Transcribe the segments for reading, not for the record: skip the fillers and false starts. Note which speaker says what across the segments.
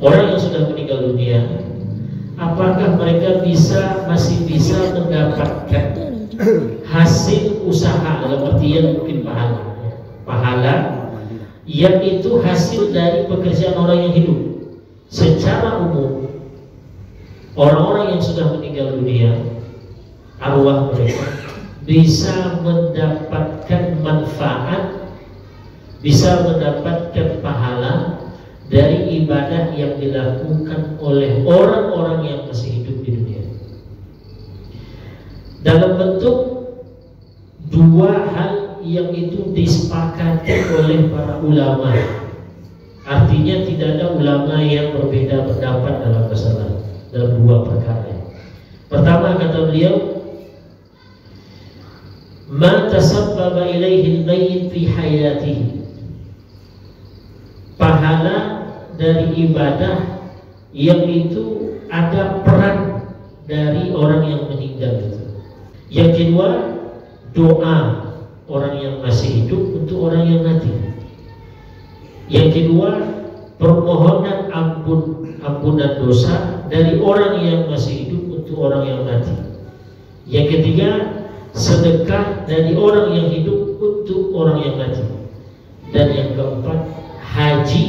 Speaker 1: orang yang sudah meninggal dunia, apakah mereka masih bisa mendapatkan hasil usaha, dalam artian mungkin pahala yang itu hasil dari pekerjaan orang yang hidup. Secara umum, orang-orang yang sudah meninggal dunia, arwah mereka bisa mendapatkan manfaat, bisa mendapatkan pahala dari ibadah yang dilakukan oleh orang-orang yang masih hidup di dunia, dalam bentuk dua hal yang itu disepakati oleh para ulama. Artinya tidak ada ulama yang berbeda pendapat dalam masalah dalam dua perkara. Pertama, kata beliau, ma tasabbaba ilaihi al-mayyit fi hayatihi, pahala dari ibadah yang itu ada peran dari orang yang meninggal itu. Yang kedua, doa orang yang masih hidup untuk orang yang mati. Yang kedua, permohonan ampunan dosa dari orang yang masih hidup untuk orang yang mati. Yang ketiga, sedekah dari orang yang hidup untuk orang yang mati. Dan yang keempat, haji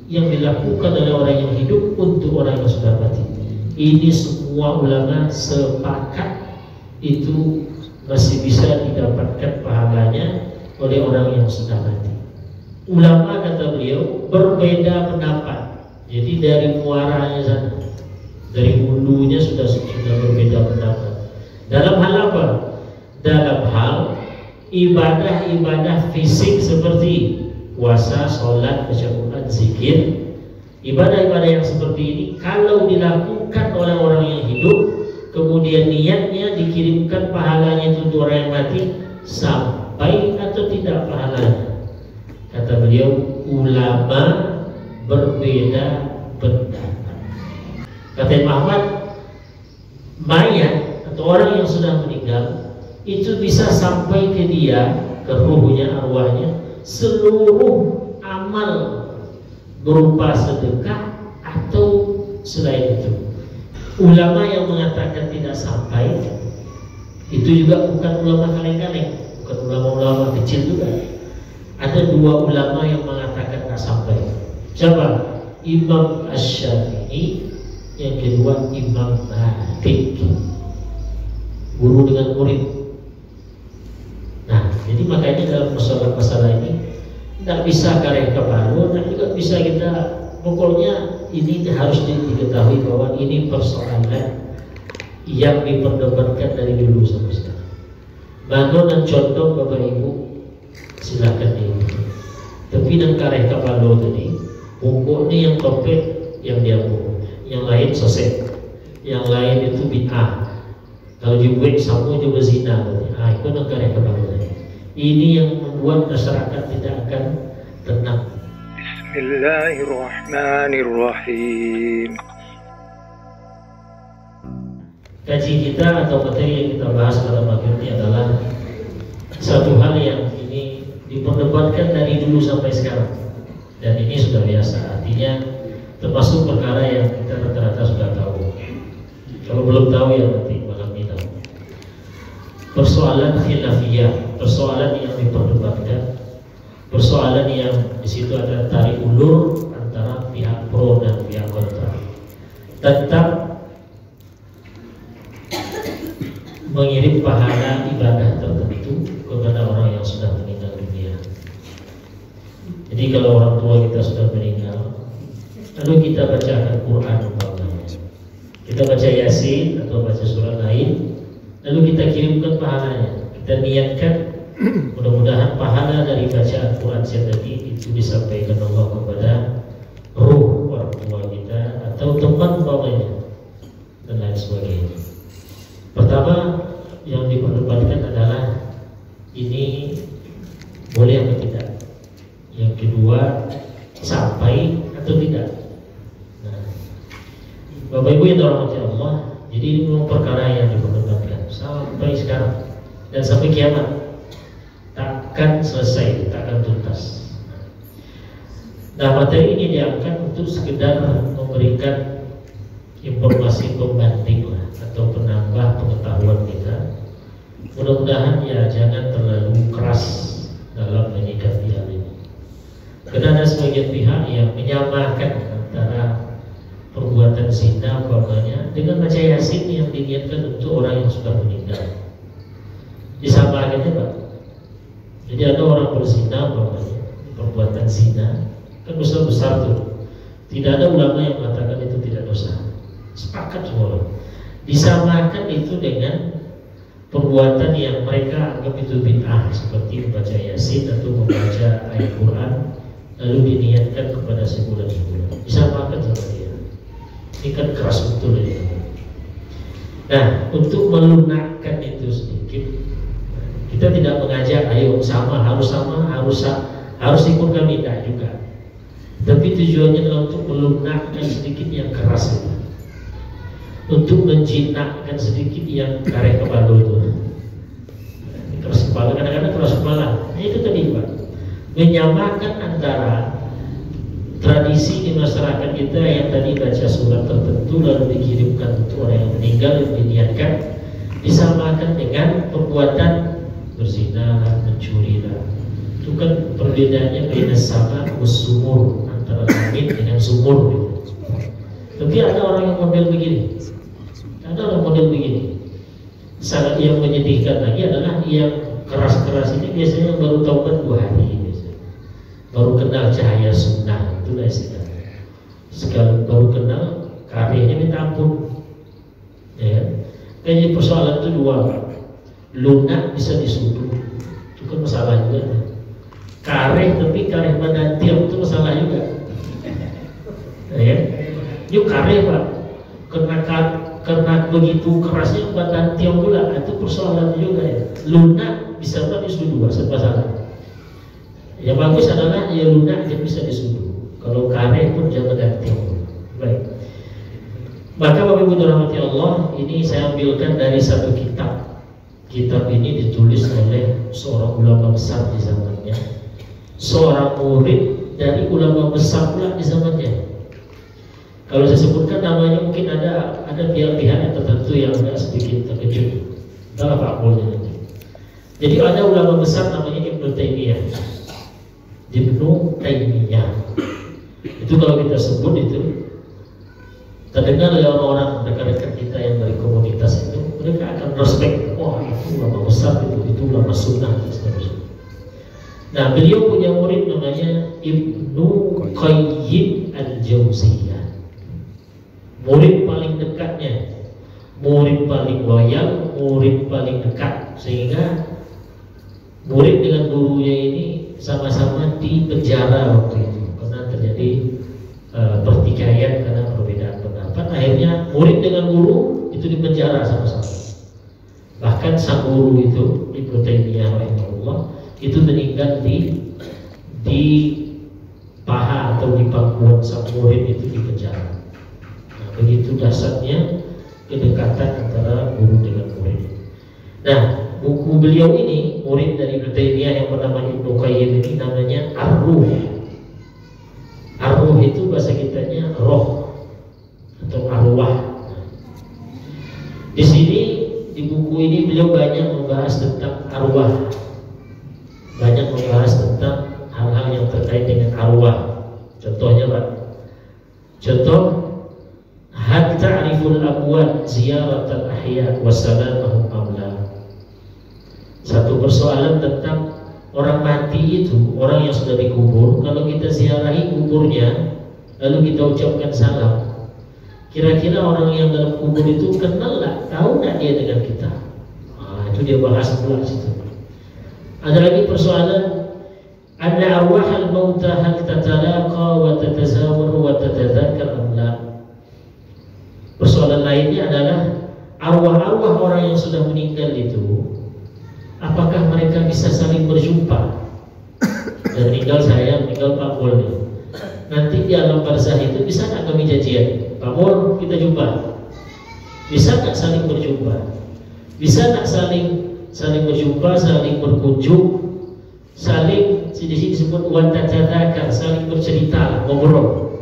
Speaker 1: yang dilakukan oleh orang yang hidup untuk orang yang sudah mati. Ini semua ulama sepakat itu masih bisa didapatkan pahalanya oleh orang yang sudah mati. Ulama, kata beliau, berbeda pendapat. Jadi dari muaranya sana, dari hulunya sudah berbeda pendapat. Dalam hal apa? Dalam hal ibadah-ibadah fisik seperti puasa, sholat, baca Quran, zikir. Ibadah-ibadah yang seperti ini kalau dilakukan oleh orang yang hidup, kemudian niatnya dikirimkan pahalanya itu untuk orang yang mati, sampai atau tidak pahalanya? Kata beliau, ulama berbeda pendapat. Kata Imam Ahmad, mayat atau orang yang sudah meninggal itu bisa sampai ke dia, ke ruhnya, arwahnya, seluruh amal berupa sedekah atau selain itu. Ulama yang mengatakan tidak sampai itu juga bukan ulama kaleng-kaleng, bukan ulama-ulama kecil juga. Ada dua ulama yang mengatakan tidak sampai. Siapa? Imam Asy-Syafi'i, yang kedua Imam Malik, guru dengan murid. Nah, jadi makanya dalam masalah ini tidak bisa kareh kepala, dan juga bisa kita, pokoknya ini harus diketahui bahwa ini persoalan yang diperdebatkan dari dulu sampai sekarang. Mana dan contoh Bapak Ibu silakan diikuti. Tapi dan kareh kepala tadi, pokoknya yang topik yang dia buku, yang lain sosek, yang lain itu bid'ah. Kalau juga sama juga zina, itu dan kareh kepala tadi. Ini yang membuat masyarakat tidak akan tenang. Bismillahirrahmanirrahim. Kaji kita atau materi yang kita bahas pada pagi ini adalah satu hal yang ini diperdebatkan dari dulu sampai sekarang, dan ini sudah biasa. Artinya termasuk perkara yang kita rata-rata sudah tahu. Kalau belum tahu ya nanti malam ini tahu. Persoalan khilafiyah, persoalan yang diperdebatkan, persoalan yang di situ ada tarik ulur antara pihak pro dan pihak kontra tentang mengirim pahala ibadah tertentu kepada orang yang sudah meninggal dunia. Jadi kalau orang tua kita sudah meninggal, lalu kita baca Al-Quran umpamanya, kita baca Yasin atau baca surah lain, lalu kita kirimkan pahalanya. Kita niatkan mudah-mudahan pahala dari bacaan Quran tadi itu disampaikan Allah kepada ruh orang tua kita atau teman umpamanya dan lain sebagainya. Pertama yang diperdebatkan adalah ini boleh atau tidak. Yang kedua, sampai atau tidak. Nah, Bapak Ibu yang dirahmati Allah, jadi ini memang perkara yang diperdebatkan sampai sekarang dan sampai kiamat. Takkan selesai, takkan tuntas. Nah, materi ini diangkat untuk sekedar memberikan informasi pembanding lah, atau penambah pengetahuan kita. Mudah-mudahan ya jangan terlalu keras dalam menyikapi hal ini. Karena ada sebagian pihak yang menyamakan antara perbuatan zina umpamanya dengan baca Yasin yang diniatkan untuk orang yang sudah meninggal. Disamakan ya Pak. Jadi ada orang berzina umpamanya, perbuatan zina kan dosa besar tuh. Tidak ada ulama yang mengatakan itu tidak dosa. Sepakat semua. Disamakan itu dengan perbuatan yang mereka anggap itu bid'ah, seperti membaca Yasin atau membaca ayat Quran lalu diniatkan kepada sebulan-sebulan. Disamakan sama dia. Ini kan keras betul ya. Nah, untuk melunakkan itu sedikit, kita tidak mengajak ayo harus ikut kami, tidak juga. Tapi tujuannya adalah untuk melunakkan sedikit yang keras itu, untuk menjinakkan sedikit yang kareh kepala itu. Keras kepala, kadang-kadang keras kepala. Nah, itu tadi Pak, menyamakan antara tradisi di masyarakat kita yang tadi baca surat tertentu lalu dikirimkan untuk orang yang meninggal yang diniatkan, disamakan dengan perbuatan berzina, mencuri lah. Itu kan perbedaannya beda sama sumur, antara langit dengan sumur gitu. Tapi ada orang yang model begini, ada orang model begini. Sangat yang menyedihkan lagi adalah yang keras-keras ini biasanya baru taubat 2 hari biasanya. Baru kenal cahaya sunnah, itulah istilahnya. Sekali baru kenal karyanya minta ampun. Ya. Jadi persoalan itu 2 Pak. Lunak bisa disuduh, itu kan masalah juga. Kareh tapi kareh menantiam itu masalah juga. Ya. Yuk kareh Pak, karena begitu kerasnya menantiam pula, itu persoalan juga ya. Lunak bisa Pak disuduh, serba salah. Yang bagus adalah ya lunak dia bisa disuduh. Kalau kareh pun jangan menantiam. Baik. Maka Bapak Ibu dirahmati Allah, ini saya ambilkan dari satu kitab. Kitab ini ditulis oleh seorang ulama besar di zamannya, seorang murid dari ulama besar pula di zamannya. Kalau saya sebutkan namanya mungkin ada pihak-pihak yang tertentu yang agak sedikit terkejut. Dalam Pak Bolnya nanti. Jadi ada ulama besar namanya Ibnu Taimiyah. Ibnu Taimiyah. Itu kalau kita sebut itu terdengar oleh orang-orang dekat-dekat kita yang dari komunitas itu, mereka akan respect, wah itu ulama besar itu ulama sunnah dan seterusnya. Nah, beliau punya murid namanya Ibnu Qayyim Al-Jauziyah. Murid paling dekatnya, murid paling loyal, murid paling dekat, sehingga murid dengan gurunya ini sama-sama di penjara waktu itu karena terjadi pertikaian karena perbedaan pendapat. Akhirnya murid dengan guru itu di penjara sama-sama. Bahkan sang guru itu Ibnu Taimiyah rahimahullah itu meninggal di paha atau di pangkuan sang murid itu di penjara. Nah, begitu dasarnya kedekatan antara guru dengan murid. Nah, buku beliau ini, murid dari Ibnu Taimiyah yang bernama Ibnu Qayyim ini namanya Ar-Ruh. Ar-Ruh itu bahasa kitanya roh atau arwah. Di sini di buku ini beliau banyak membahas tentang arwah, banyak membahas tentang hal-hal yang terkait dengan arwah. Contohnya Pak, contoh hal ta'riful amwat ziyarat al-ahya wa salamahum amla. Satu persoalan tentang orang mati itu, orang yang sudah dikubur, kalau kita ziarahi kuburnya lalu kita ucapkan salam, kira-kira orang yang dalam kubur itu kenal nggak, tahu nggak dia dengan kita? Nah, itu dia bahas pula situ. Ada lagi persoalan anna arwahal mauta hal tatalaqa wa tatazawar wa tatadzakar amla. Persoalan lainnya adalah arwah-arwah orang yang sudah meninggal itu, apakah mereka bisa saling berjumpa? Dan meninggal saya, meninggal Pak Mul nih. Nanti di alam barzah itu bisa nggak kami janjian? Pak Mul, kita jumpa. Bisa nggak saling berjumpa? Bisa nggak saling berjumpa, saling berkunjung, saling di sini disebut wantajadakan, saling bercerita, ngobrol.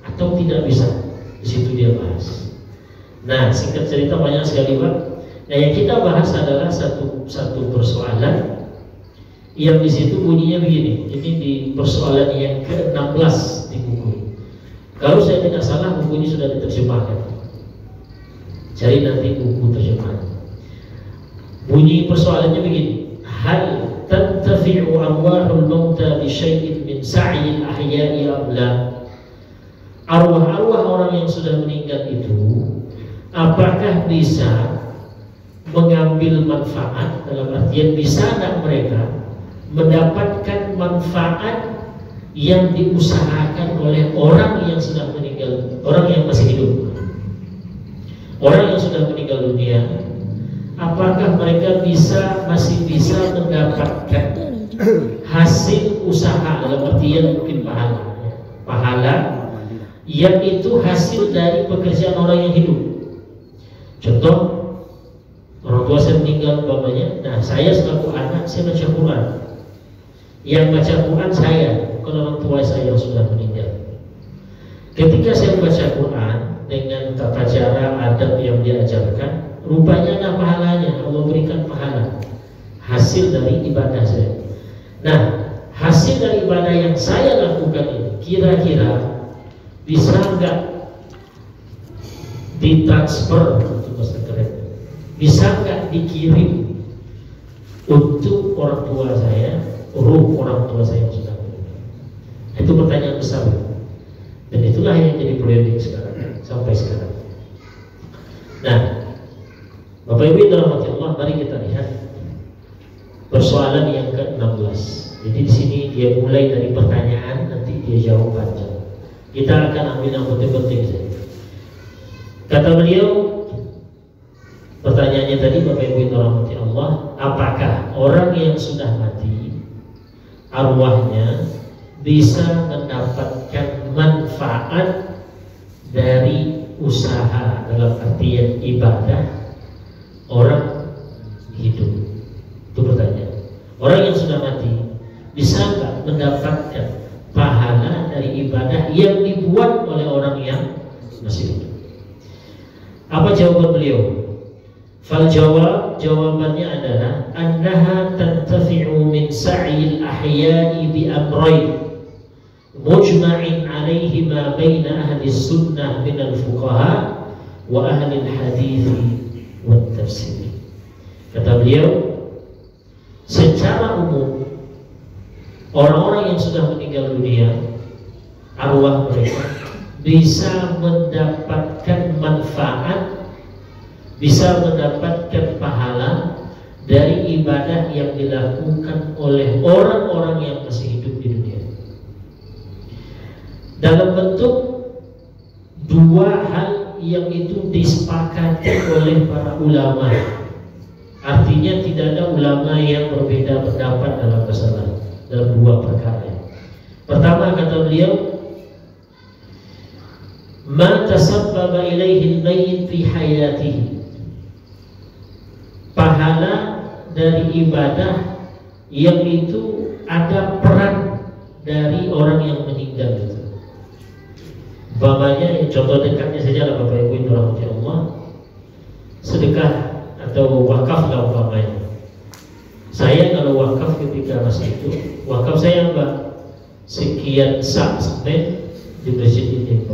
Speaker 1: atau tidak bisa. Di situ dia bahas. Nah, singkat cerita banyak sekali Pak. Nah, yang kita bahas adalah satu persoalan yang di situ bunyinya begini. Ini di persoalan yang ke-16 di buku. Kalau saya tidak salah buku ini sudah diterjemahkan. Cari nanti buku terjemahan. Bunyi persoalannya begini. Hal tantafi'u arwahul mauta bi syai'in min sa'yil ahya'i am la? Arwah-arwah orang yang sudah meninggal itu apakah bisa mengambil manfaat, dalam artian bisa tidak mereka mendapatkan manfaat yang diusahakan oleh orang yang sudah meninggal, orang yang masih hidup, orang yang sudah meninggal dunia, apakah mereka masih bisa mendapatkan hasil usaha, dalam artian mungkin pahala yang itu hasil dari pekerjaan orang yang hidup. Contoh, orang tua saya meninggal umpamanya, nah saya selaku anak saya baca Quran. Yang baca Quran saya, bukan orang tua saya yang sudah meninggal. Ketika saya baca Quran dengan tata cara adab yang diajarkan, rupanya ada pahalanya. Allah berikan pahala hasil dari ibadah saya. Nah, hasil dari ibadah yang saya lakukan ini kira-kira bisa nggak ditransfer, itu bahasa keren, bisa nggak dikirim untuk orang tua saya, ruh orang tua saya yang sudah meninggal? Itu pertanyaan besar, dan itulah yang jadi polemik sekarang sampai sekarang. Nah, Bapak Ibu yang dirahmati Allah, mari kita lihat persoalan yang ke-16. Jadi di sini dia mulai dari pertanyaan, nanti dia jawab panjang. Kita akan ambil yang penting-penting saja. Kata beliau, pertanyaannya tadi Bapak Ibu yang dirahmati Allah, apakah orang yang sudah mati arwahnya bisa mendapatkan manfaat dari usaha, dalam artian ibadah orang hidup? Itu pertanyaan. Orang yang sudah mati bisa nggak mendapatkan pahala dari ibadah yang dibuat oleh orang yang masih hidup? Apa jawaban beliau? Fal jawab, jawabannya adalah annaha tantafi'u min sa'il ahya'i bi amrayn mujma'in 'alaihi ma baina ahli sunnah min al-fuqaha wa ahli al-hadits wa tafsir. Kata beliau, secara umum orang-orang yang sudah meninggal dunia, arwah mereka bisa mendapatkan manfaat, bisa mendapatkan pahala dari ibadah yang dilakukan oleh orang-orang yang masih hidup di dunia, dalam bentuk dua hal yang itu disepakati oleh para ulama. Artinya tidak ada ulama yang berbeda pendapat dalam masalah, dalam dua perkara. Pertama, kata beliau, ma tasabbaba ilaihi al-mayyit fi hayatihi, pahala dari ibadah yang itu ada peran dari orang yang meninggal itu. Umpamanya, contoh dekatnya saja lah Bapak Ibu yang dirahmati Allah, sedekah atau wakaf lah umpamanya. Saya kalau wakaf ketika masih itu, wakaf saya Mbak sekian sak semen di masjid ini.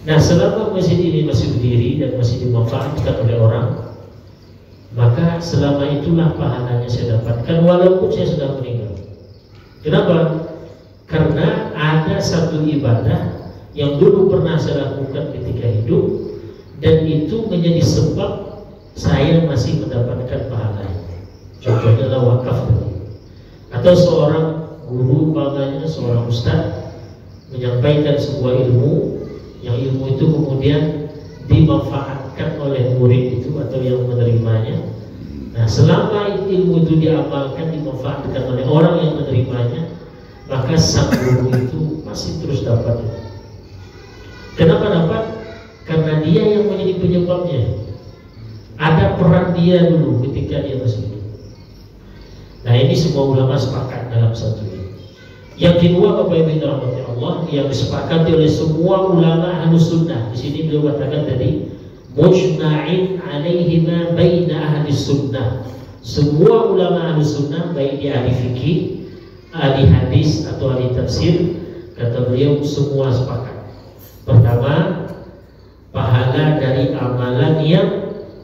Speaker 1: Nah, selama masjid ini masih berdiri dan masih dimanfaatkan oleh orang, maka selama itulah pahalanya saya dapatkan walaupun saya sudah meninggal. Kenapa? Karena ada satu ibadah yang dulu pernah saya lakukan ketika hidup, dan itu menjadi sebab saya masih mendapatkan pahalanya. Contohnya adalah wakaf tadi. Atau seorang guru, umpamanya seorang ustaz menyampaikan sebuah ilmu, yang ilmu itu kemudian dimanfaatkan oleh murid itu atau yang menerimanya. Nah, selama ilmu itu diamalkan, dimanfaatkan oleh orang yang menerimanya, maka sang guru itu masih terus dapat. Kenapa dapat? Karena dia yang menjadi penyebabnya. Ada peran dia dulu ketika dia masih hidup. Nah, ini semua ulama sepakat dalam satu ini. Yang kedua, Bapak Ibu yang dirahmati Allah yang disepakati oleh semua ulama Ahlus Sunnah. Di sini beliau katakan tadi mujma'in 'alaihi ma baina ahli sunnah. Semua ulama Ahlus Sunnah, baik di ahli fikih, ahli hadis atau ahli tafsir, kata beliau semua sepakat. Pertama, pahala dari amalan yang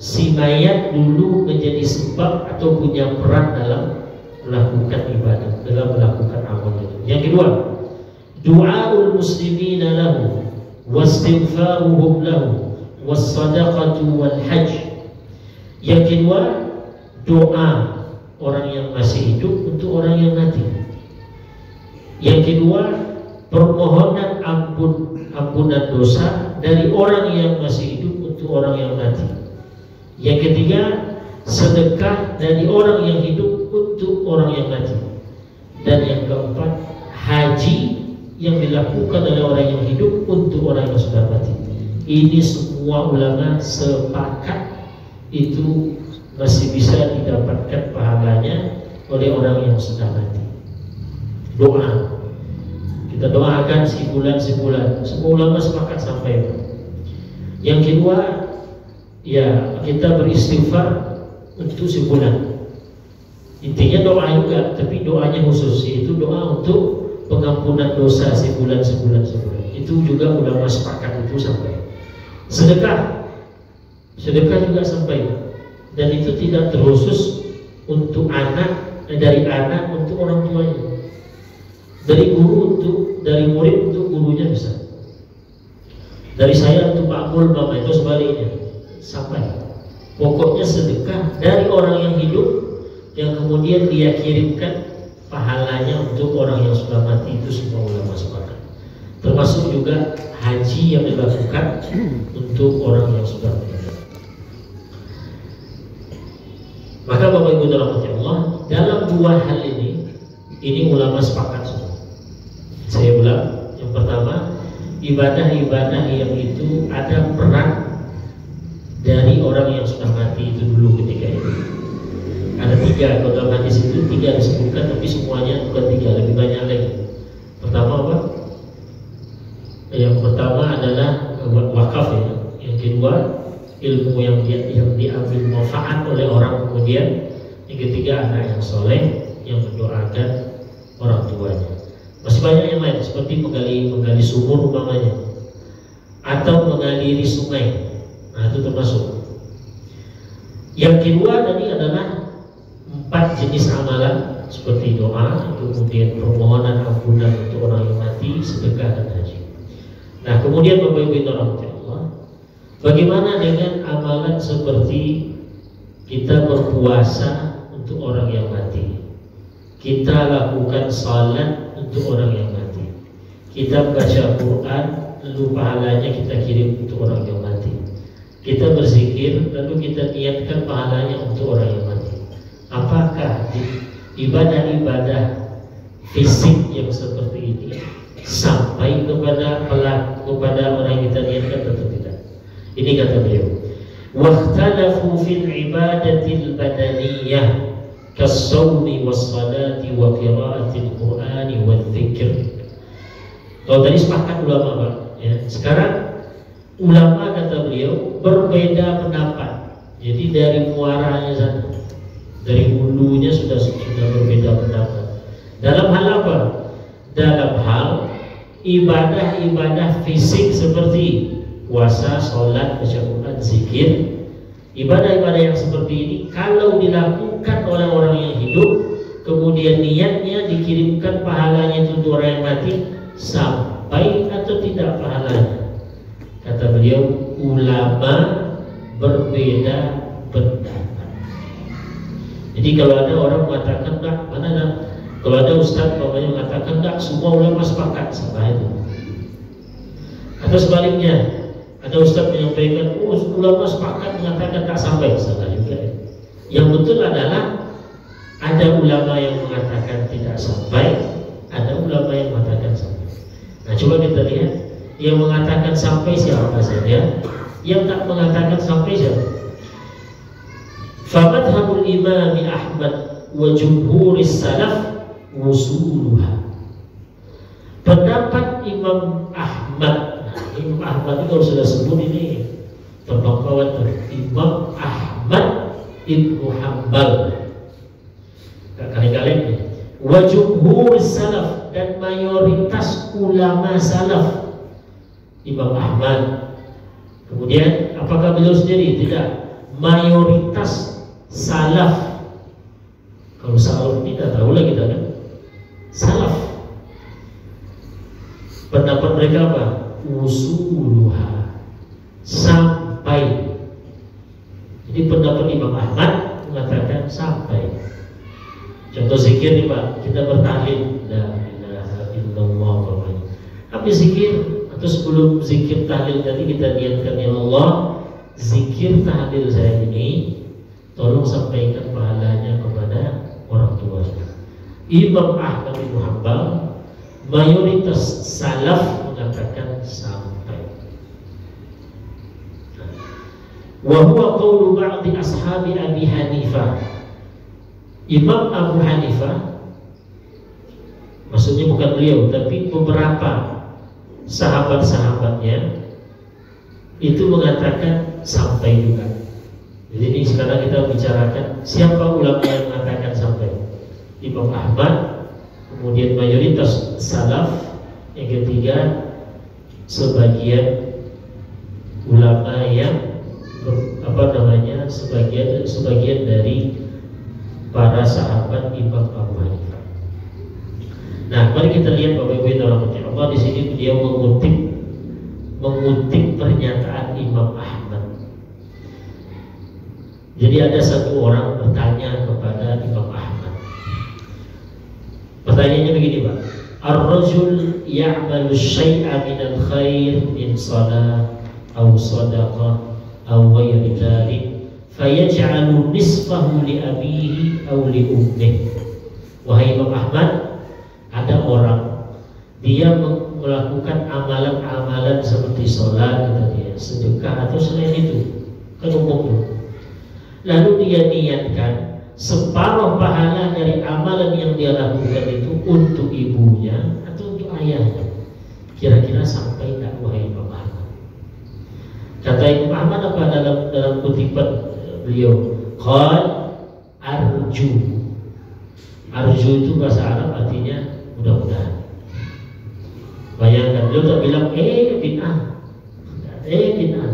Speaker 1: si mayat dulu menjadi sebab atau punya peran dalam melakukan ibadah, dalam melakukan amal itu. Yang kedua, du'aul muslimina lahu wastighfaruhum lahu wassadaqatu wal hajj. Yang kedua, doa orang yang masih hidup untuk orang yang mati. Yang kedua, permohonan ampunan dosa dari orang yang masih hidup untuk orang yang mati. Yang ketiga, sedekah dari orang yang hidup untuk orang yang mati. Dan yang keempat, haji yang dilakukan oleh orang yang hidup untuk orang yang sudah mati. Ini semua ulama sepakat itu masih bisa didapatkan pahalanya oleh orang yang sudah mati. Doa, kita doakan sebulan. Semua ulama sepakat sampai. Yang kedua, ya kita beristighfar untuk sebulan. Intinya doa juga, tapi doanya khusus, yaitu doa untuk pengampunan dosa sebulan. Itu juga ulama sepakat itu sampai. Sedekah juga sampai. Dan itu tidak terkhusus untuk anak, dari anak untuk orang tuanya, dari murid untuk gurunya bisa, dari saya untuk Pak Mul, Bapak itu sebaliknya sampai. Pokoknya sedekah dari orang yang hidup yang kemudian dia kirimkan pahalanya untuk orang yang sudah mati, itu semua ulama sepakat. Termasuk juga haji yang dilakukan untuk orang yang sudah meninggal. Maka Bapak Ibu dirahmati Allah, dalam dua hal ini ulama sepakat semua. Saya ulang, yang pertama, ibadah-ibadah yang itu ada peran dari orang yang sudah mati itu dulu ketika itu. Ada tiga, kalau dalam hadis itu tiga disebutkan, tapi semuanya bukan tiga, lebih banyak lagi. Pertama apa? Yang pertama adalah wakaf ya. Yang kedua, ilmu yang diambil manfaat oleh orang kemudian. Yang ketiga, anak yang soleh yang mendoakan orang tuanya. Masih banyak yang lain seperti menggali sumur umpamanya, atau mengaliri sungai. Nah, itu termasuk. Yang kedua tadi adalah 4 jenis amalan seperti doa, kemudian permohonan ampunan untuk orang yang mati, sedekah dan haji. Nah, kemudian Bapak Ibu dirahmati Allah, bagaimana dengan amalan seperti kita berpuasa untuk orang yang mati, kita lakukan salat untuk orang yang mati, kita baca Quran lalu pahalanya kita kirim untuk orang yang mati, kita berzikir lalu kita niatkan pahalanya untuk orang yang mati. Apakah ibadah-ibadah fisik yang seperti ini sampai kepada orang yang kita niatkan atau tidak? Ini kata beliau, waqtalafu fil ibadatil badaniyah kas-sawmi was-salati wa qira'atil qur'ani wadh-dhikr. Kalau tadi sepakat ulama Pak, ya. Sekarang ulama kata beliau berbeda pendapat. Jadi dari muaranya sana, dari hulunya sudah berbeda pendapat. Dalam hal apa? Dalam hal ibadah-ibadah fisik seperti puasa, sholat, baca Quran, zikir. Ibadah-ibadah yang seperti ini kalau dilakukan oleh orang yang hidup, kemudian niatnya dikirimkan pahalanya untuk orang yang mati, sampai atau tidak pahalanya? Kata beliau, ulama berbeda pendapat. Jadi kalau ada orang mengatakan enggak, kalau ada ustaz mengatakan enggak, semua ulama sepakat, salah itu. Atau sebaliknya, ada ustaz menyampaikan, ulama sepakat mengatakan tak sampai, salah juga. Yang betul adalah ada ulama yang mengatakan tidak sampai, ada ulama yang mengatakan sampai. Nah, coba kita lihat yang mengatakan sampai siapa saja, yang tak mengatakan sampai siapa. Famadhabul Imam Ahmad wa jumhuris salaf wusuluha. Pendapat Imam Ahmad. Nah, Imam Ahmad itu kalau sudah sebut ini terbangkawan Imam Ahmad Ibnu Hanbal. Kali-kali wa jumhur salaf, dan mayoritas ulama salaf Imam Ahmad. Kemudian apakah beliau sendiri? Tidak. Mayoritas salaf. Kalau salaf tidak tahu lagi kita kan. Salaf. Pendapat mereka apa? Usuluha, sampai. Jadi pendapat Imam Ahmad mengatakan sampai. Contoh zikir nih Pak, kita bertahlil la ilaha illallah. Habis zikir atau sebelum zikir tahlil tadi kita niatkan, ya Allah, zikir tahlil saya ini tolong sampaikan pahalanya kepada orang tua. Imam Ahmad bin Hanbal, mayoritas salaf mengatakan sampai. Wa huwa qawlu ba'di ashabi Abi Hanifah. Imam Abu Hanifah, maksudnya bukan beliau tapi beberapa sahabat-sahabatnya itu mengatakan sampai juga. Jadi ini sekarang kita bicarakan siapa ulama yang mengatakan sampai. Imam Ahmad, kemudian mayoritas salaf, yang ketiga sebagian ulama yang sebagian dari para sahabat Imam Abu Hanifah. Nah, mari kita lihat Bapak Ibu yang dirahmati Allah, di sini beliau mengutip pernyataan Imam Ahmad. Jadi ada satu orang bertanya kepada Imam Ahmad. Pertanyaannya begini Pak, ar-rajul ya'malu syai'a minal khair min salat aw sadaqah aw ghairi dzalik fayaj'alu nisfahu li abihi aw li ummihi. Wahai Imam Ahmad, ada orang dia melakukan amalan-amalan seperti sholat, sedekah atau selain itu, kan umum. Lalu dia niatkan separuh pahala dari amalan yang dia lakukan itu untuk ibunya atau untuk ayahnya. Kira-kira sampai tak wahai Imam Ahmad? Kata Imam Ahmad apa dalam kutipan beliau? Qal arju. Arju itu bahasa Arab artinya mudah-mudahan. Bayangkan beliau tak bilang bid'ah. Bid'ah.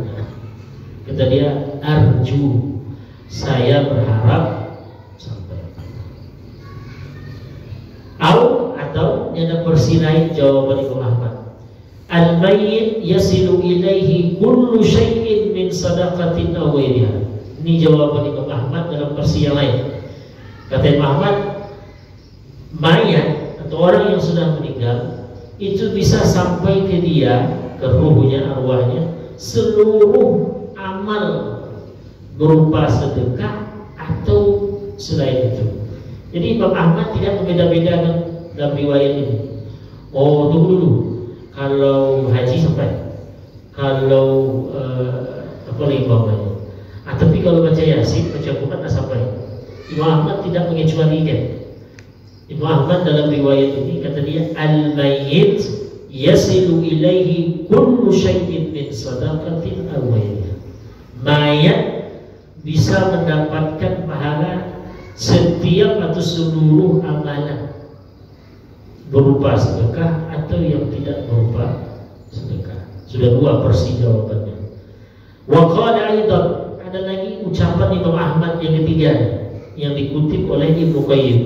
Speaker 1: Kata dia arju. Saya berharap atau ada versi lain jawaban Imam Ahmad. Al-mayyit yasilu ilaihi kullu syai'in min sadaqatin aw ghairiha. Ini jawaban Imam Ahmad dalam versi yang lain. Kata Imam Ahmad, mayat atau orang yang sudah meninggal itu bisa sampai ke dia, ke ruhnya, arwahnya, seluruh amal berupa sedekah atau selain itu. Jadi Imam Ahmad tidak membeda-bedakan dalam riwayat ini. Oh, tunggu dulu. Kalau haji sampai, kalau apa lagi bawahnya. Tapi kalau baca Yasin, baca Quran tak sampai. Imam Ahmad tidak mengecualikan. Imam Ahmad dalam riwayat ini kata dia al-mayyit yasilu ilaihi kullu syai'in min sadaqatin aw ghairiha. Mayat bisa mendapatkan pahala setiap atau seluruh amalan berupa sedekah atau yang tidak berupa sedekah. Sudah dua versi jawabannya. Wa qala aidan, ada lagi ucapan Imam Ahmad yang ketiga yang dikutip oleh Ibnu Qayyim.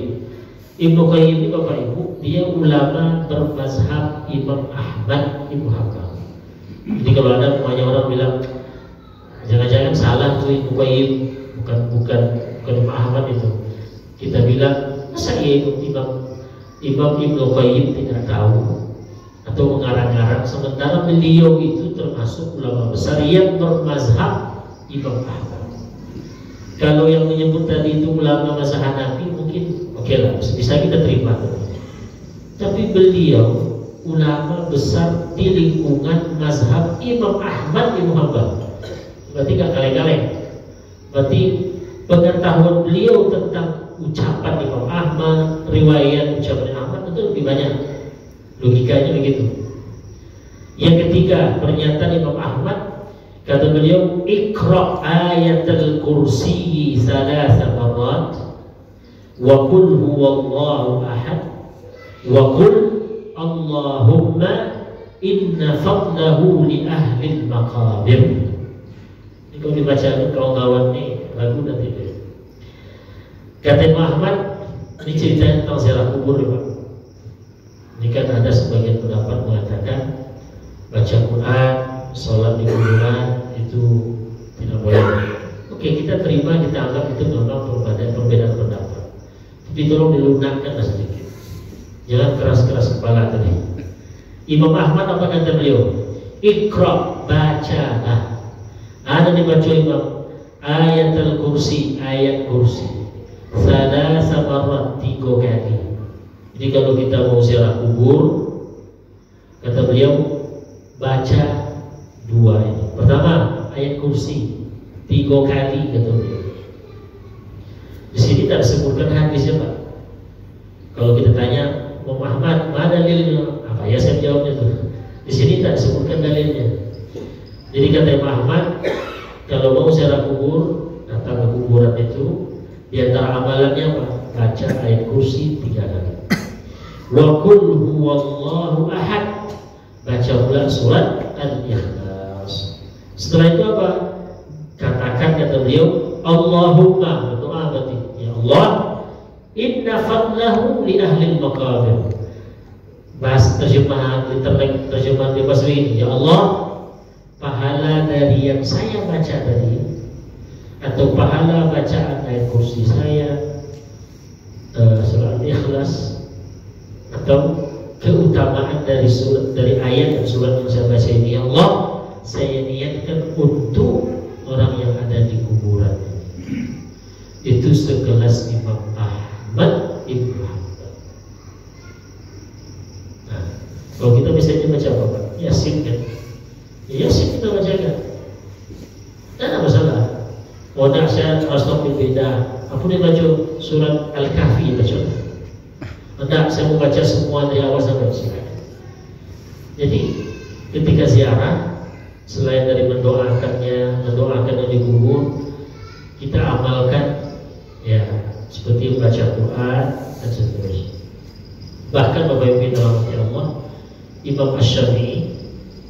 Speaker 1: Ibnu Qayyim ini Bapak Ibu, dia ulama bermazhab Imam Ahmad Ibnu Hanbal. Jadi kalau ada orang bilang jangan-jangan salah tuh Ibnu Qayyim, bukan Imam Ahmad itu. Kita bilang masa Imam Ibnu Qayyim tidak tahu atau mengarang-arang, sementara beliau itu termasuk ulama besar yang bermazhab Imam Ahmad. Kalau yang menyebut tadi itu ulama mazhab Hanafi mungkin oke lah, bisa kita terima. Tapi beliau ulama besar di lingkungan mazhab Imam Ahmad Ibnu Hanbal. Berarti gak kaleng-kaleng. Berarti pengetahuan beliau tentang ucapan Imam Ahmad, riwayat ucapan Ahmad itu lebih banyak. Logikanya begitu. Yang ketiga, pernyataan Imam Ahmad, kata beliau, Iqra ayatul kursi salasa marrat wa qul huwallahu ahad wa qul Allahumma inna fadlahu li ahli maqabir. Ini kalau dibaca kawan-kawan nih lagu nanti deh. Kata Imam Ahmad, ini ceritanya tentang ziarah kubur ya Pak. Ini kan ada sebagian pendapat mengatakan baca Quran, sholat di kuburan itu tidak boleh. Oke, kita terima, kita anggap itu memang perbedaan pendapat. Tapi tolong dilunakkan sedikit. Jangan keras-keras kepala tadi. Imam Ahmad apa kata beliau? Iqra, bacalah. Ada dibaca Imam ayatul kursi, ayat kursi. Salasa marrat, 3 kali. Jadi kalau kita mau ziarah kubur, kata beliau, baca 2 ini. Pertama, ayat kursi 3 kali kata beliau. Di sini tak disebutkan hadisnya Pak. Kalau kita tanya Muhammad, mana dalilnya? Apa ya saya jawabnya tuh. Di sini tak disebutkan dalilnya. Jadi kata Muhammad, kalau mau ziarah kubur, datang ke kuburan itu, di antara amalannya apa? Baca ayat kursi 3 kali. Wa qul huwallahu ahad. Baca pula surat Al-Ikhlas. Setelah itu apa? Katakan kata beliau, Allahumma, berdoa berarti, ya Allah, inna fadlahu li ahli maqabir. Bahas terjemahan di bahasa ini, ya Allah, pahala dari yang saya baca tadi, atau pahala bacaan ayat kursi saya, surat Al-Ikhlas, atau keutamaan dari surat, dari ayat dan surat yang saya baca ini, ya Allah, saya niatkan untuk orang yang ada di kuburan. Itu sekelas Imam Ahmad Ibnu Hanbal. Nah, kalau kita biasanya baca apa Pak? Yasin kan? Ya, Yasin kita bacakan. Dan ada masalah. Oh, nak saya harus beda. Apa dia baca surat Al-Kahfi baca? Hendak saya mau baca semua dari awal sampai akhir. Jadi ketika ziarah, selain dari mendoakan yang dikubur, kita amalkan ya seperti membaca Quran dan seterusnya. Bahkan Bapak Ibu dalam Allah, Imam Asy-Syafi'i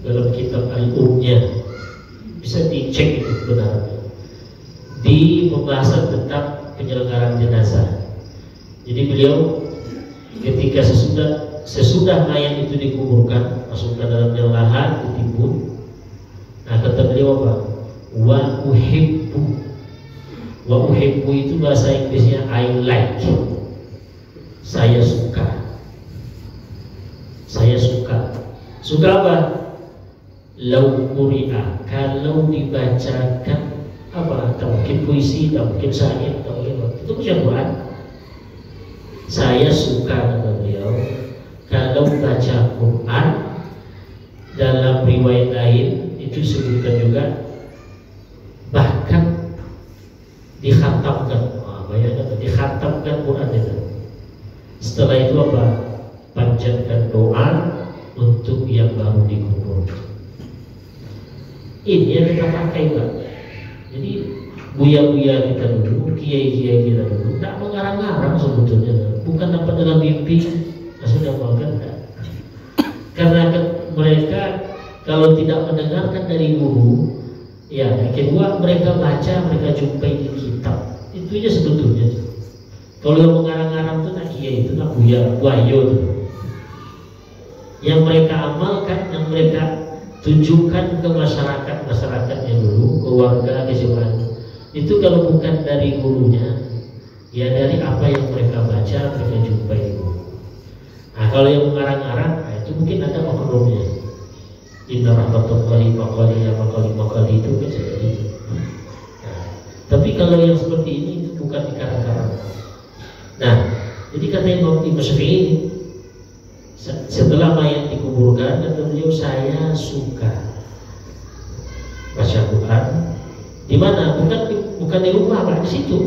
Speaker 1: dalam kitab Al-Umnya, bisa dicek itu kebenarannya, di pembahasan tentang penyelenggaraan jenazah. Jadi beliau ketika sesudah mayat itu dikuburkan, masukkan dalam lahan, ditimbun. Nah kata beliau apa? Wa uhibbu. Wa uhibbu itu bahasa Inggrisnya I like. Saya suka. Saya suka. Suka apa? Lau quri'a, kalau dibacakan apa? Tak mungkin puisi, tak mungkin syair, tak mungkin apa. Itu ucapan. Saya suka kata beliau kalau baca Quran. Dalam riwayat lain itu disebutkan juga bahkan dikhatamkan. Bayangkan dikhatamkan Quran itu. Setelah itu apa? Panjatkan doa untuk yang baru dikubur. Ini yang kita pakai Pak. Jadi buya-buya kita dulu, kiai-kiai kita dulu, tak mengarang-arang sebetulnya. Bukan dapat dalam mimpi, sudah makan tak. Karena mereka kalau tidak mendengarkan dari guru, ya yang kedua mereka baca, mereka jumpai di kitab. Itu aja sebetulnya. Kalau yang mengarang-arang itu nak kiai, itu nak buayo itu. Yang mereka amalkan, yang mereka tunjukkan ke masyarakatnya dulu, ke warga, ke semuanya. Itu kalau bukan dari gurunya, ya dari apa yang mereka baca, mereka jumpai itu. Nah kalau yang mengarang-arang, nah, itu mungkin ada makhluknya. Inna rahmatullahi maqali itu bisa jadi. Nah, tapi kalau yang seperti ini itu bukan dikarang-karang. Nah, jadi kata Imam Syafi'i, setelah mayat dikuburkan, kata beliau, saya suka baca Quran. Di mana? Bukan di rumah, Pak, di situ.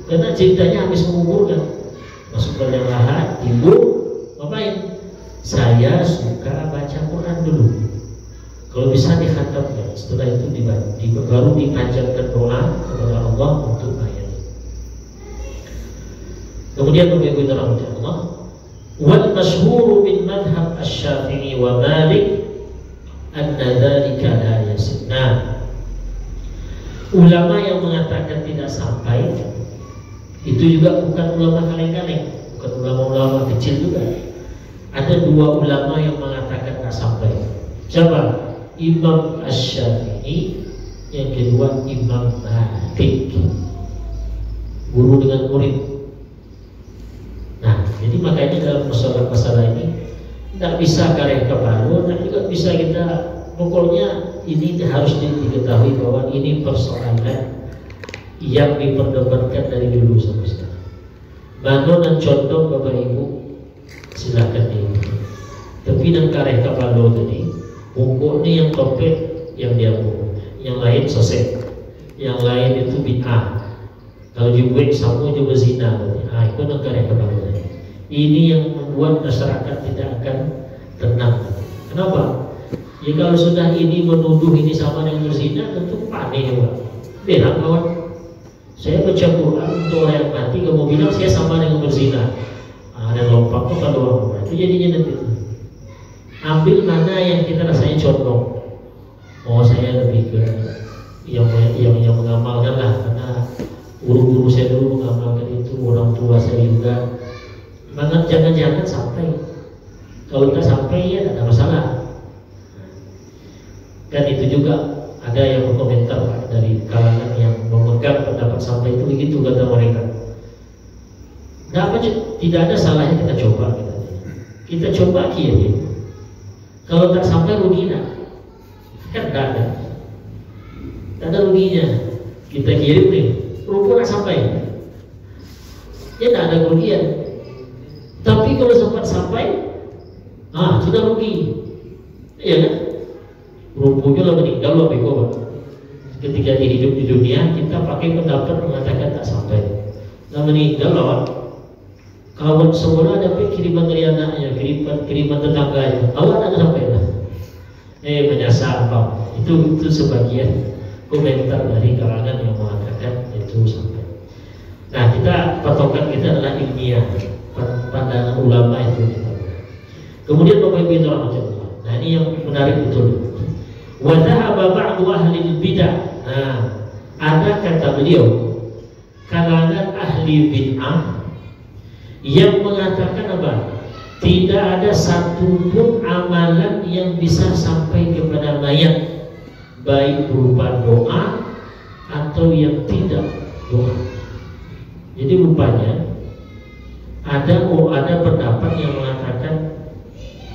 Speaker 1: Karena ceritanya habis menguburkan, masuk ke dalam lahan, timbul, ngapain? saya suka baca Quran dulu. Kalau bisa dikhatamkan, setelah itu baru dipanjatkan doa kepada Allah untuk ayat. Kemudian Bapak-Ibu dirahmati Allah, wal masyhur min madhhab asy-Syafi'i wa Malik anna dzalika la yasna. Ulama yang mengatakan tidak sampai itu juga bukan ulama kaleng-kaleng, bukan ulama-ulama kecil juga. Ada dua ulama yang mengatakan tidak sampai. Siapa? Imam Asy-Syafi'i, yang kedua Imam Malik, guru dengan murid. Nah, jadi makanya dalam masalah-masalah ini tidak bisa karek kepala, dan juga bisa kita, pokoknya ini harus diketahui bahwa ini persoalan yang diperdebatkan dari dulu sampai sekarang. Mana dan contoh Bapak Ibu silakan ini. Tapi dan karek kepala tadi, pokoknya yang topik yang dia buat, yang lain sosek, yang lain itu bid'ah. Kalau dibuat sama juga zina, itu dan karek kepala tadi. Ini yang membuat masyarakat tidak akan tenang. Kenapa? Ya kalau sudah ini menuduh ini sama dengan berzina, tentu panik ya Pak. Benar kawan. Saya baca Quran untuk orang yang mati, kamu bilang saya sama dengan berzina. Ada lompat tuh kalau orang itu jadinya nanti. Ambil mana yang kita rasanya condong. Oh saya lebih ke yang mengamalkan lah, karena guru-guru saya dulu mengamalkan itu, orang tua saya juga. Banget jangan-jangan sampai. Kalau nggak sampai ya tidak ada masalah. Dan itu juga ada yang berkomentar Pak, dari kalangan yang memegang pendapat sampai itu begitu kata mereka. Tidak ada salahnya kita coba. Kita coba kirim. Kalau tak sampai rugi nak? Kan tidak ada. Tak ada ruginya. Kita kirim nih, rupa tak sampai. Ya tidak ada kerugian. Tapi kalau sempat sampai, sudah rugi. Iya kan? Rumputnya lah meninggal loh bego. Ketika hidup di dunia kita pakai pendapat mengatakan tak sampai. Nah meninggal loh. Kawan semula dapat kiriman dari anaknya, kiriman tetangganya. Awak tak sampai lah. Menyasar Pak. Itu sebagian komentar dari kalangan yang mengatakan itu sampai. Nah kita patokan kita adalah ilmiah, pandangan ulama itu. Kemudian Bapak Ibu dirahmati Allah. Nah ini yang menarik betul. Wa dhahaba ba'du ahli bidah. Nah, ada kata beliau kalangan ahli bid'ah yang mengatakan apa? Tidak ada satupun amalan yang bisa sampai kepada mayat, baik berupa doa atau yang tidak doa. Jadi rupanya ada pendapat yang mengatakan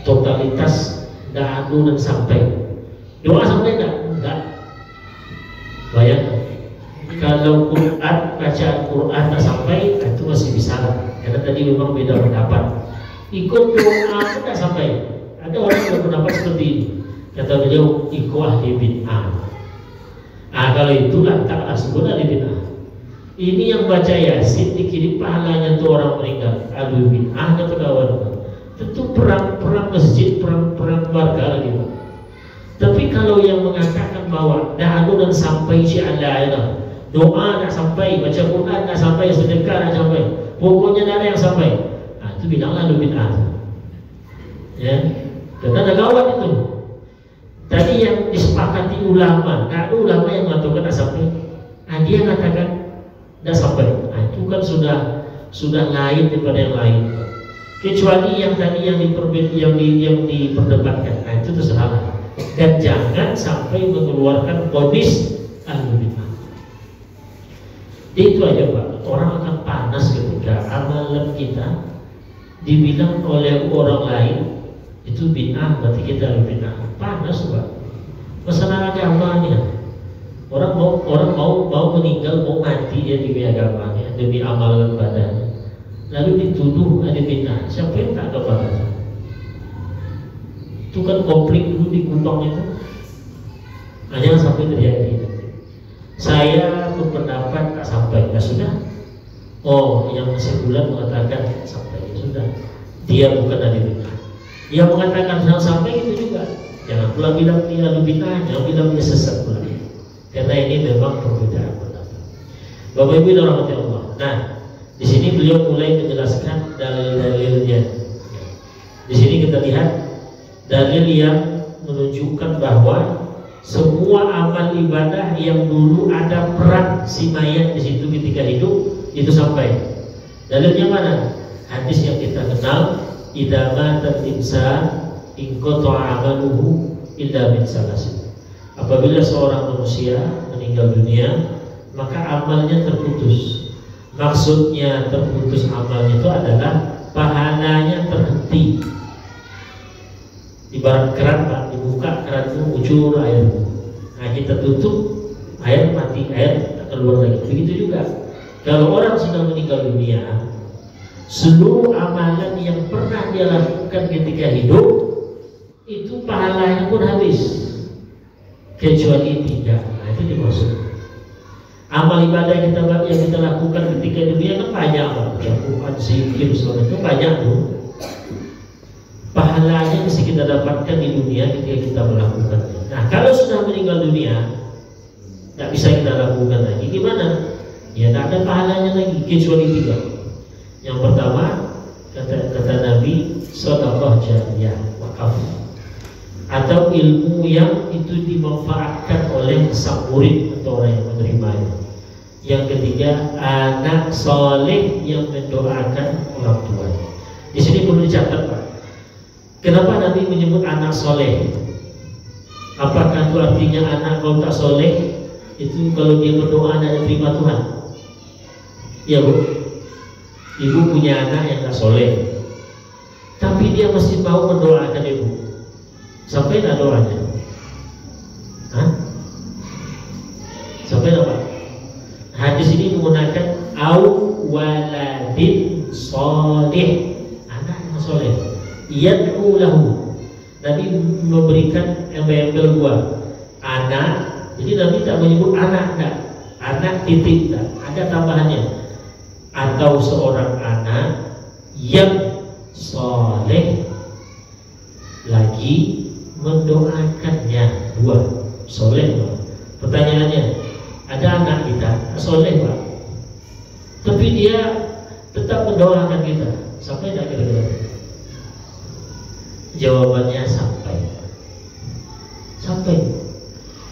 Speaker 1: totalitas da'adu dan sampai. Doa sampai enggak? Bayangkan kalau Quran, bacaan Quran tak sampai, itu masih bisa lah. Karena tadi memang beda pendapat. Ikut doa pun tak sampai. Ada orang yang berpendapat seperti ini. Kata beliau, ikut ahli bid'ah. Kalau itulah taklah sebut ahli bid'ah. Ini yang baca Yasin dikirim pahalanya tuh orang meninggal. Ahli bid'ah kata kawan. Tentu perang masjid, perang warga lagi Pak. Tapi kalau yang mengatakan bahwa da'adu dan sampai syi'ala, doa tak sampai, baca Quran tak sampai, sedekah tak sampai, pokoknya tak ada yang sampai, itu bilanglah lu bid'ah. Ya, karena ada gawat itu. Tadi yang disepakati ulama, ada ulama yang mengatakan tak sampai, dia mengatakan tak sampai, itu kan sudah lain daripada yang lain. Kecuali yang tadi yang diperdebatkan, itu terserah. Dan jangan sampai mengeluarkan vonis ahli bid'ah. Itu aja Pak. Orang akan panas ketika amalan kita dibilang oleh orang lain itu bid'ah, berarti kita ahli bid'ah. Panas Pak. Masalah agamanya. Orang mau meninggal, mau mati dia demi agamanya, demi amalan badannya. Lalu dituduh ahli bid'ah. Siapa yang tak ada panas? Itu kan konflik dulu di Kupang itu. Jangan sampai terjadi. Saya berpendapat tak sampai, ya sudah. Yang sebulan mengatakan sampai, ya sudah. Dia bukan ahli bid'ah. Yang mengatakan jangan sampai itu juga. Jangan pula bilang dia lebih bid'ah, jangan bilang dia sesat pula. Karena ini memang perbedaan pendapat. Bapak Ibu yang dirahmati Allah. Nah, di sini beliau mulai menjelaskan dalil-dalilnya. Di sini kita lihat dalil yang menunjukkan bahwa semua amal ibadah yang dulu ada peran si mayat di situ ketika hidup itu sampai. Dalilnya mana? Hadis yang kita kenal, idza matal insan inqata'a amaluhu illa min salasin. Apabila seorang manusia meninggal dunia, maka amalnya terputus. Maksudnya terputus amalnya itu adalah pahalanya terhenti. Ibarat keran, Pak, dibuka keran itu ucur air. Nah, kita tutup, air mati, air tak keluar lagi. Begitu juga kalau orang sudah meninggal dunia, seluruh amalan yang pernah dia lakukan ketika hidup itu pahalanya pun habis, kecuali 3. Nah, itu dimaksud. Amal ibadah yang kita lakukan ketika dunia kan banyak, Al-Quran, zikir, sholat itu banyak tuh. Pahalanya bisa kita dapatkan di dunia ketika kita melakukannya. Nah, kalau sudah meninggal dunia, tidak bisa kita lakukan lagi. Gimana? Ya, tidak ada pahalanya lagi, kecuali 3. Yang pertama, kata Nabi, sedekah jariyah, wakaf, atau ilmu yang itu dimanfaatkan oleh sang murid atau orang yang menerimanya. Yang ketiga, anak soleh yang mendoakan orang tua. Di sini perlu dicatat, Pak. Kenapa Nabi menyebut anak soleh? Apakah itu artinya anak kalau tak soleh itu kalau dia berdoa tidak diterima Tuhan? Ya, Bu. Ibu punya anak yang tak soleh, tapi dia masih mau mendoakan ibu. Sampai tak doanya? Hah? Sampai apa? Hadis ini menggunakan au waladin soleh, anak yang soleh. Yad'u lahu. Nabi memberikan embel-embel 2. Anak. Jadi Nabi tak menyebut anak, enggak. Anak titik, enggak. Ada tambahannya. Atau seorang anak yang soleh lagi mendoakannya. 2. Soleh, Pak. Pertanyaannya, ada anak kita soleh, Pak, tapi dia tetap mendoakan kita. Sampai tak kira-kira? Jawabannya sampai. Sampai.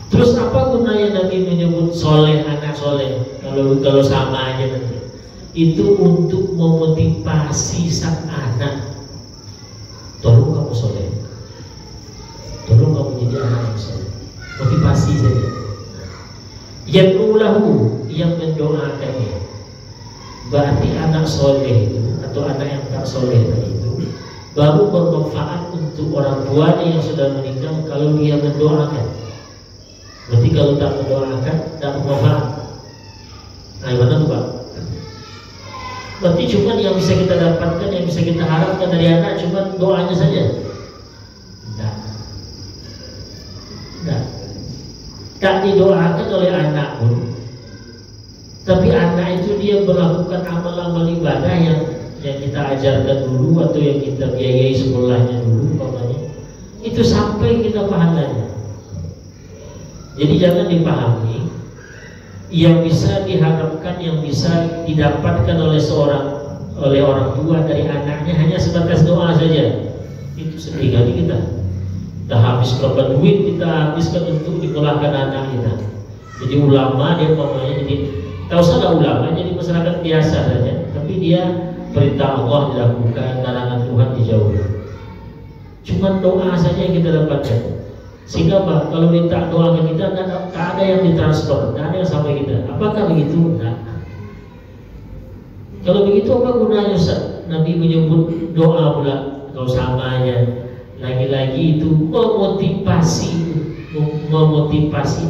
Speaker 1: Terus apa gunanya Nabi menyebut soleh, anak soleh? Kalau sama aja nanti. Itu untuk memotivasi sang anak. Tolong kamu soleh. Tolong kamu jadi anak yang soleh. Motivasi saja. Yang ulahu, yang mendoakannya. Berarti anak soleh itu atau anak yang tak soleh tadi itu baru bermanfaat untuk orang tuanya yang sudah meninggal kalau dia mendoakan. Berarti kalau tak mendoakan, tak bermanfaat. Nah, gimana tuh, Pak? Berarti cuma yang bisa kita dapatkan, yang bisa kita harapkan dari anak cuma doanya saja. Tidak. Tidak. Tak didoakan oleh anak pun, tapi anak itu dia melakukan amal-amal ibadah yang kita ajarkan dulu atau yang kita biayai sekolahnya dulu, pokoknya itu sampai kita pahalanya. Jadi jangan dipahami yang bisa diharapkan, yang bisa didapatkan oleh orang tua dari anaknya hanya sebatas doa saja. Itu sedih kali kita. Kita habis berapa duit kita habiskan untuk dikolahkan anak kita. Jadi ulama dia pokoknya jadi tak usah lah ulama, jadi masyarakat biasa saja, tapi dia perintah Allah dilakukan, larangan Tuhan dijauhi. Cuma doa saja yang kita dapatkan. Sehingga Pak, kalau minta doa ke kita, tak ada yang ditransfer, tak ada yang sampai kita. Apakah begitu? Nah, kalau begitu apa gunanya Ustaz? Nabi menyebut doa pula kalau samanya. Lagi-lagi itu memotivasi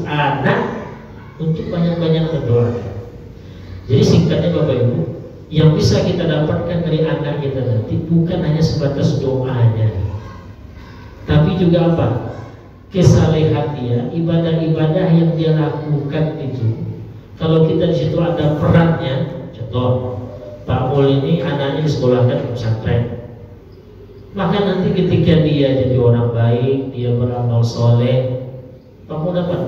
Speaker 1: anak untuk banyak-banyak berdoa. Jadi singkatnya Bapak Ibu, yang bisa kita dapatkan dari anak kita nanti bukan hanya sebatas doanya, tapi juga apa? Kesalehan dia, ibadah-ibadah yang dia lakukan itu. Kalau kita di situ ada perannya, contoh Pak Mul ini anaknya disekolahkan di pesantren, Maka nanti ketika dia jadi orang baik, dia beramal soleh, kamu dapat.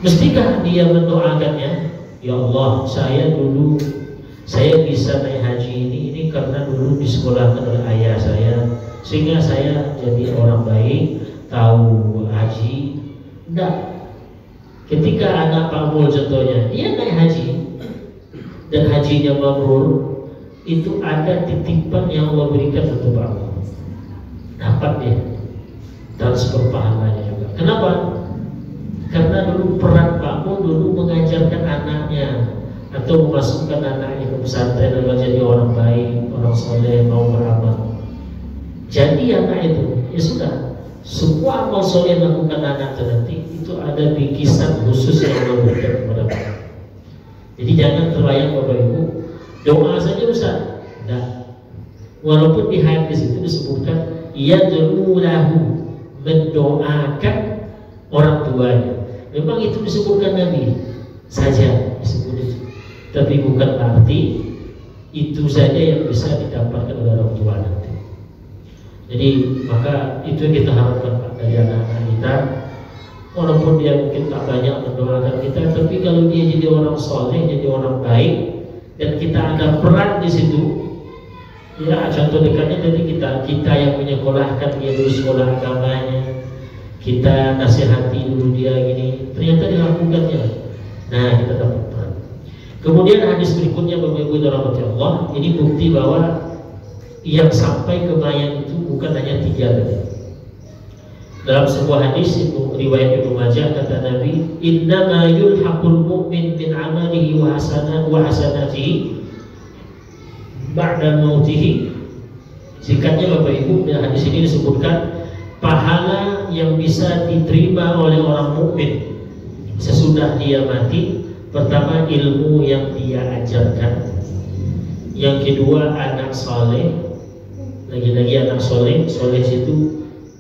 Speaker 1: Mestikah dia mendoakannya? Ya Allah, saya bisa naik haji ini karena dulu disekolahkan oleh ayah saya, sehingga saya jadi orang baik, tahu haji. Enggak. Ketika anak Pak Mul contohnya, dia naik haji dan hajinya mabrur, itu ada titipan yang Allah berikan untuk Pak Mul. Dapat dia transfer pahalanya juga. Kenapa? Karena dulu peran Pak Mul dulu mengajarkan anaknya atau memasukkan anaknya ke pesantren agar jadi orang baik, orang soleh, mau beramal. Jadi anak itu, ya sudah, semua amal soleh yang lakukan anak itu nanti itu ada bikisan khusus yang Allah berikan kepada Pak. Jadi jangan terbayang Bapak Ibu, doa saja Ustaz. Nah, walaupun di hadis itu disebutkan yad'ulahu, mendoakan orang tuanya. Memang itu disebutkan Nabi saja disebut itu. Tapi bukan arti itu saja yang bisa didapatkan oleh orang tua nanti. Jadi maka itu yang kita harapkan Pak dari anak-anak kita. Walaupun dia mungkin tak banyak mendoakan kita, tapi kalau dia jadi orang soleh, jadi orang baik, dan kita ada peran di situ. Ya, contoh dekatnya tadi kita yang menyekolahkan dia dulu sekolah agamanya, kita nasihati dulu dia gini, ternyata dilakukannya. Nah, kita dapat peran. Kemudian hadis berikutnya Bapak Ibu dirahmati Allah, ini bukti bahwa yang sampai ke mayat itu bukan hanya 3 tadi. Dalam sebuah hadis itu riwayat Ibnu Majah, kata Nabi, "Innama yulhaqul mu'min min 'amalihi wa hasanatihi ba'da mautihi." Singkatnya Bapak Ibu, dalam hadis ini disebutkan pahala yang bisa diterima oleh orang mukmin sesudah dia mati. Pertama, ilmu yang dia ajarkan. Yang kedua, anak soleh. Lagi-lagi anak soleh. Soleh itu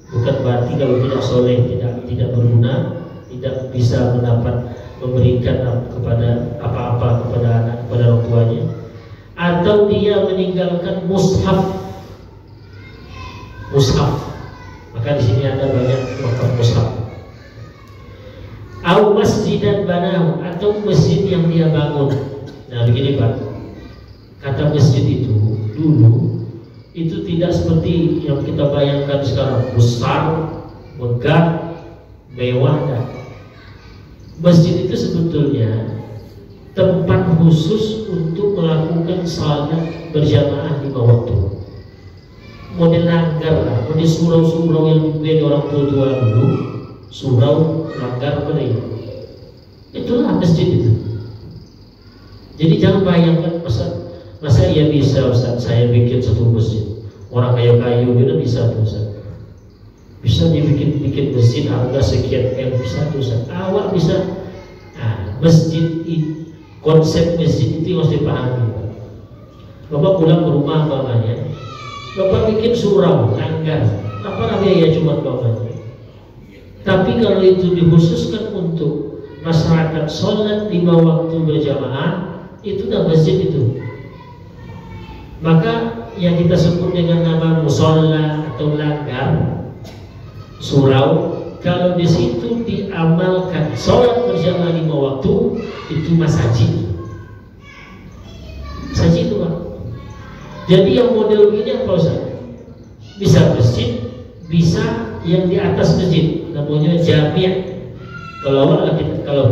Speaker 1: bukan berarti kalau tidak soleh tidak berguna, tidak bisa memberikan kepada apa-apa kepada anak, kepada orang tuanya. Atau dia meninggalkan mushaf. Maka di sini ada banyak makam mushaf. Au masjidan banahu, atau masjid yang dia bangun. Nah begini Pak, kata masjid itu dulu itu tidak seperti yang kita bayangkan sekarang, besar, megah, mewah. Masjid itu sebetulnya tempat khusus untuk melakukan salat berjamaah 5 waktu. Model langgar lah, model surau-surau yang dibuat orang tua-tua dulu, surau, langgar, apa itu? Itulah masjid itu. Jadi jangan bayangkan masa ya bisa Ustaz, saya bikin satu masjid. Orang kayu-kayu itu bisa tuh Ustaz. Bisa dibikin masjid harga sekian M, bisa tuh Ustaz. Awak bisa. Nah, masjid itu, konsep masjid itu harus dipahami. Bapak pulang ke rumah bapaknya, Bapak bikin surau, langgar, apa biaya cuma bapaknya. Tapi kalau itu dikhususkan untuk masyarakat sholat 5 waktu berjamaah, itu udah masjid itu. Maka yang kita sebut dengan nama musola atau langgar, surau, kalau di situ diamalkan sholat berjamaah 5 waktu, itu masjid. Masjid itu Pak. Jadi yang model begini apa Ustaz? Bisa masjid, bisa yang di atas masjid, namanya jami'. Kalau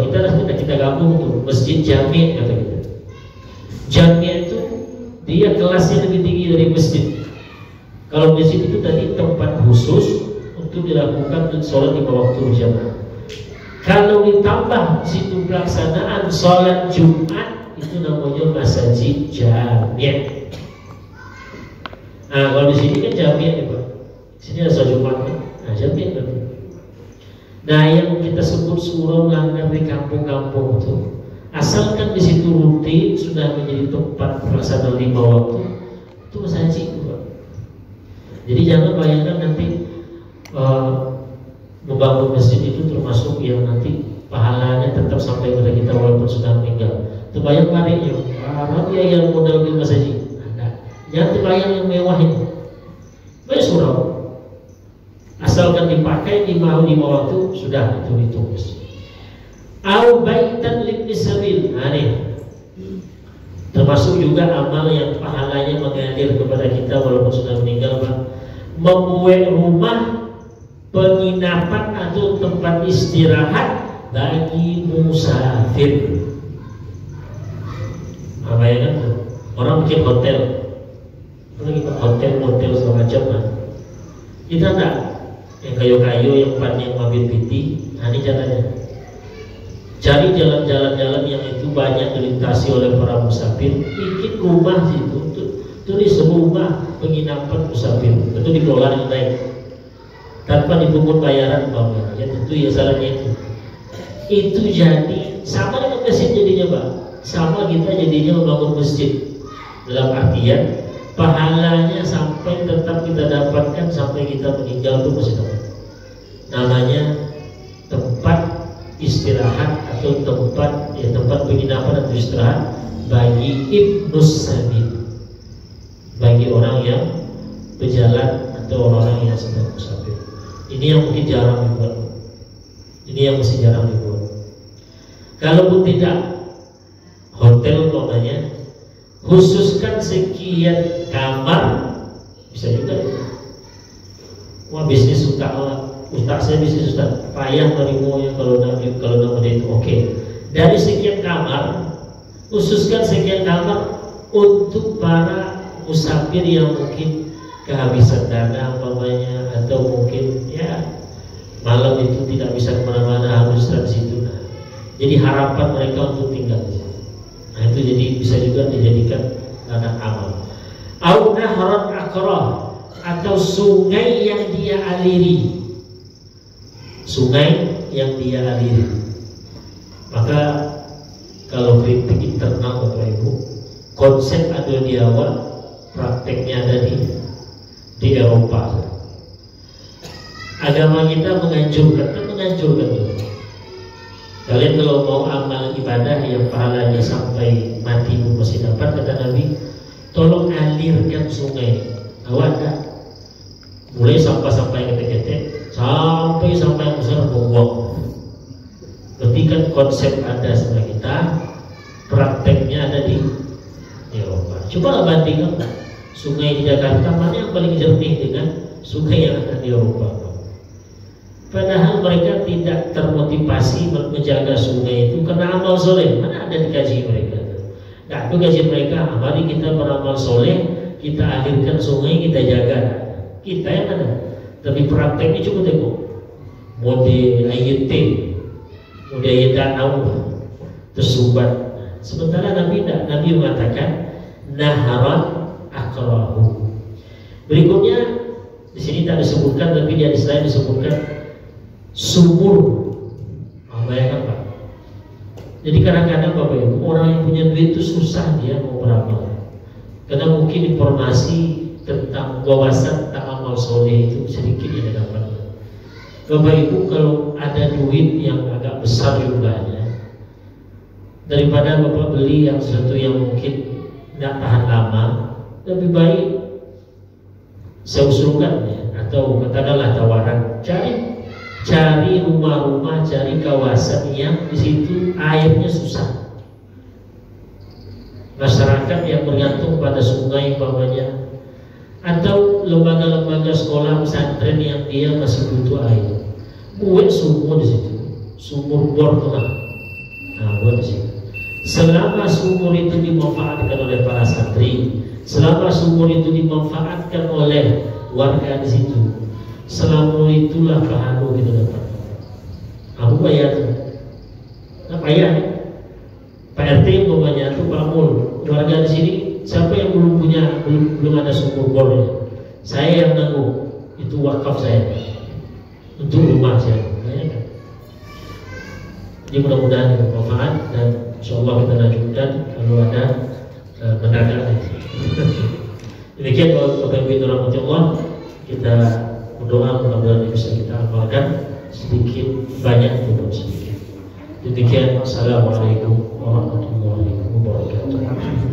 Speaker 1: kita gabung tuh masjid jami' kata kita. Jami' itu dia kelasnya lebih tinggi dari masjid. Kalau masjid itu tadi tempat khusus untuk dilakukan sholat 5 waktu berjamaah. Kalau ditambah situ pelaksanaan sholat Jumat, itu namanya masjid jami'. Nah kalau di sini kan jami' nih Pak. Sini ada sholat Jumat kan? Nah jami' kan. Nah yang kita sebut surau langgar di kampung-kampung itu, asalkan di situ rutin sudah menjadi tempat pelaksanaan 5 waktu, itu masjid itu Pak. Jadi jangan bayangkan nanti membangun masjid itu termasuk yang nanti pahalanya tetap sampai kepada kita walaupun sudah meninggal. Terbayang marinya, dia yang modal di masjid. Nah, Jangan dibayar yang mewah itu. Baik surau. Asalkan dipakai di waktu sudah itu ditulis. Au baitan libni sabil. Nah ini termasuk juga amal yang pahalanya mengalir kepada kita walaupun sudah meninggal, Pak. Membuat rumah penginapan atau tempat istirahat bagi musafir. Apa ya kan? Orang bikin hotel, hotel segala macam kan. Kita enggak yang kayu-kayu, yang panjang mabit piti. Nah ini caranya. Cari jalan-jalan yang itu banyak dilintasi oleh para musafir. Bikin rumah situ, tulis rumah penginapan musafir. Itu dikelola dengan baik, tanpa dipungut bayaran umpamanya. Ya tentu ya salahnya itu. Itu jadi sama dengan masjid jadinya, Pak. Sama kita jadinya membangun masjid. Dalam artian pahalanya sampai tetap kita dapatkan sampai kita meninggal itu masih dapat. Namanya tempat istirahat atau tempat penginapan atau istirahat bagi ibnus sabil, bagi orang yang berjalan atau orang yang sedang musafir. Ini yang mungkin jarang dibuat. Ini yang masih jarang dibuat. Kalaupun tidak, hotel umpamanya khususkan sekian kamar, bisa juga. Wah bisnis Ustaz saya bisnis Ustaz, payah menerima kalau nama itu oke. Dari sekian kamar, khususkan sekian kamar untuk para musafir yang mungkin kehabisan dana umpamanya, atau mungkin ya malam itu tidak bisa kemana-mana, harus di situ. Nah, jadi harapan mereka untuk tinggal di situ. Nah itu jadi bisa juga dijadikan ladang amal. Au nahran aqrah, atau sungai yang dia aliri. Sungai yang dia aliri. Maka kalau kritik internal Bapak Ibu, konsep ada di awal, prakteknya ada di Eropa. Agama kita menganjurkan itu. Kalian kalau mau amal ibadah yang pahalanya sampai mati pun masih dapat, kata Nabi, tolong alirkan sungai. Awak tak? Mulai sampai ketek-ketek sampai yang besar buang. Berarti kan konsep ada sama kita, prakteknya ada di Eropa. Coba bandingkan sungai di Jakarta mana yang paling jernih dengan sungai yang ada di Eropa. Padahal mereka tidak termotivasi menjaga sungai itu karena amal soleh. Mana ada di gaji mereka? Nah, itu gaji mereka. Mari kita beramal soleh, kita alirkan sungai, kita jaga. Kita yang ada. Tapi prakteknya cukup tengok. Mode ayat, mode ayat danau tersumbat. Sementara Nabi tidak. Nabi mengatakan naharan akrahu. Berikutnya di sini tak disebutkan, tapi di hadis lain disebutkan sumur. Bayangkan Pak. Jadi kadang-kadang Bapak Ibu, orang yang punya duit itu susah dia mau beramal, karena mungkin informasi tentang wawasan tentang amal soleh itu sedikit yang dapatkan. Bapak Ibu kalau ada duit yang agak besar jumlahnya, daripada Bapak beli yang sesuatu yang mungkin tidak tahan lama, lebih baik saya usulkan ya, atau katakanlah tawaran, cari rumah-rumah, cari kawasan yang di situ airnya susah. Masyarakat yang bergantung pada sungai umpamanya, atau lembaga-lembaga sekolah pesantren yang dia masih butuh air. Buat sumur di situ, sumur bor tuh. Nah, buat di situ. Selama sumur itu dimanfaatkan oleh para santri, selama sumur itu dimanfaatkan oleh warga di situ, selama itulah pahala kita dapat. Aku bayar, nah bayar. Pak RT umpamanya itu Pak Mul, warga di sini siapa yang belum ada sumur bornya, saya yang nanggung, itu wakaf saya untuk rumah saya. Jadi mudah-mudahan bermanfaat, dan insyaallah kita lanjutkan kalau ada mendadak. Demikian Bapak Ibu rahmati Allah, kita berdoa mudah-mudahan bisa kita amalkan sedikit banyak pun sedikit. Demikian, assalamualaikum warahmatullahi wabarakatuh.